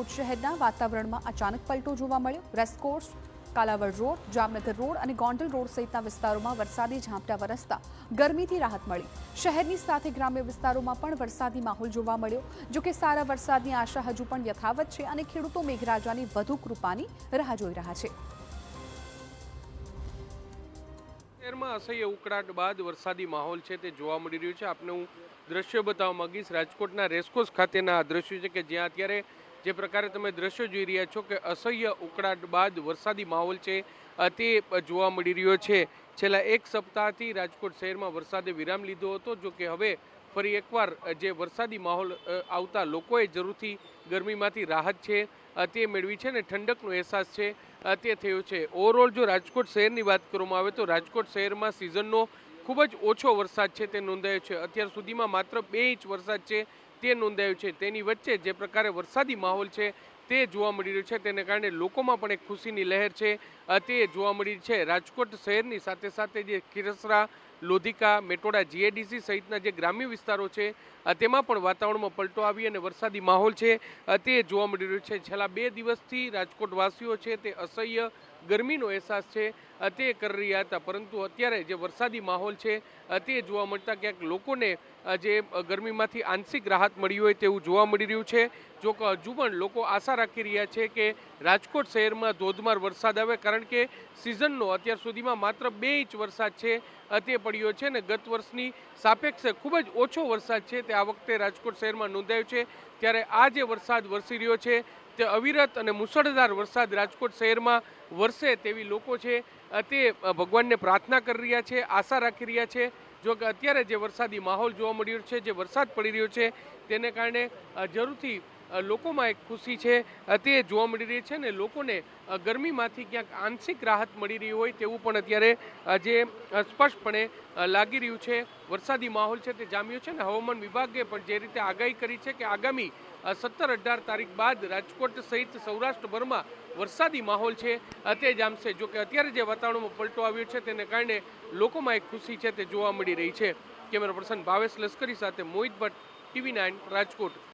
રાજકોટ શહેરના વાતાવરણમાં અચાનક પલટો જોવા મળ્યો। Racecourse, Kalawad road, Jamnagar road અને ગોંડલ રોડ સહિતના વિસ્તારોમાં વરસાદી ઝાપટા વરસતા ગરમીથી રાહત મળી। શહેરની સાથે ગ્રામ્ય વિસ્તારોમાં પણ વરસાદી માહોલ જોવા મળ્યો। જો કે સારા વરસાદની આશા હજુ પણ યથાવત છે અને ખેડૂતો મેઘરાજાની વધુ કૃપાની રાહ જોઈ રહ્યા છે। શહેરમાં અસહ્ય ઉકળાટ બાદ વરસાદી માહોલ છે તે જોવા મળી રહ્યું છે। આપને હું દ્રશ્ય બતાવવા માંગીશ। રાજકોટના રેસકોર્સ ખાતેના આ દ્રશ્યો છે કે જ્યાં અત્યારે જે પ્રકારે તમે દ્રશ્યો જોઈ રહ્યા છો કે અસહ્ય ઉકળાટ બાદ વરસાદી માહોલ છે તે જોવા મળી રહ્યો છે। છેલ્લા એક સપ્તાહથી રાજકોટ શહેરમાં વરસાદે વિરામ લીધો હતો। જો કે હવે ફરી એકવાર જે વરસાદી માહોલ આવતા લોકોએ જરૂરથી ગરમીમાંથી રાહત છે તે મેળવી છે ને ઠંડકનો અહેસાસ છે તે થયો છે। ઓવરઓલ જો રાજકોટ શહેરની વાત કરવામાં આવે તો રાજકોટ શહેરમાં સિઝનનો ખૂબ જ ઓછો વરસાદ છે તે નોંધાયો છે। અત્યાર સુધીમાં માત્ર 2 ઇંચ વરસાદ છે તે નોંધાયો છે। તેની વચ્ચે જે પ્રકારે વરસાદી માહોલ છે તે જોવા મળી રહ્યો છે તેને કારણે લોકોમાં પણ એક ખુશીની લહેર છે તે જોવા મળી છે। રાજકોટ શહેરની સાથે સાથે જે ખીરસરા, લોધિકા, મેટોડા, જીઆઈડીસી સહિતના જે ગ્રામ્ય વિસ્તારો છે તેમાં પણ વાતાવરણમાં પલટો આવી અને વરસાદી માહોલ છે તે જોવા મળી રહ્યો છે। છેલ્લા 2 દિવસથી રાજકોટવાસીઓ છે તે અસહ્ય ગરમીનો અહેસાસ છે તે કરી રહ્યા હતા, પરંતુ અત્યારે જે વરસાદી માહોલ છે તે જોવા મળતા ક્યાંક લોકોને જે ગરમીમાંથી આંશિક રાહત મળી હોય તેવું જોવા મળી રહ્યું છે। જો કે હજુ પણ લોકો આશા રાખી રહ્યા છે કે રાજકોટ શહેરમાં ધોધમાર વરસાદ આવે, કારણ કે સિઝનનો અત્યાર સુધીમાં માત્ર 2 ઇંચ વરસાદ છે તે પડ્યો છે ને ગત વર્ષની સાપેક્ષે ખૂબ જ ઓછો વરસાદ છે તે આ વખતે રાજકોટ શહેરમાં નોંધાયો છે। ત્યારે આ જે વરસાદ વરસી રહ્યો છે તે અવિરત અને મુશળધાર વરસાદ રાજકોટ શહેરમાં વરસે તેવી લોકો છે તે ભગવાનને પ્રાર્થના કરી રહ્યા છે, આશા રાખી રહ્યા છે। જો કે અત્યારે જે વરસાદી માહોલ જોવા મળી રહ્યો છે, જે વરસાદ પડી રહ્યો છે તેને કારણે જરૂરથી લોકોમાં એક ખુશી છે તે જોવા મળી રહી છે ને લોકોને ગરમીમાંથી ક્યાંક આંશિક રાહત મળી રહી હોય તેવું પણ અત્યારે જે સ્પષ્ટપણે લાગી રહ્યું છે। વરસાદી માહોલ છે તે જામ્યો છે ને હવામાન વિભાગે પણ જે રીતે આગાહી કરી છે કે આગામી 17-18 તારીખ બાદ રાજકોટ સહિત સૌરાષ્ટ્રભરમાં વરસાદી માહોલ છે તે જામશે। જો કે અત્યારે જે વાતાવરણમાં પલટો આવ્યો છે તેને કારણે લોકોમાં એક ખુશી છે તે જોવા મળી રહી છે। કેમેરા પર્સન ભાવેશ લશ્કરી સાથે મોહિત ભટ્ટ, TV9 રાજકોટ।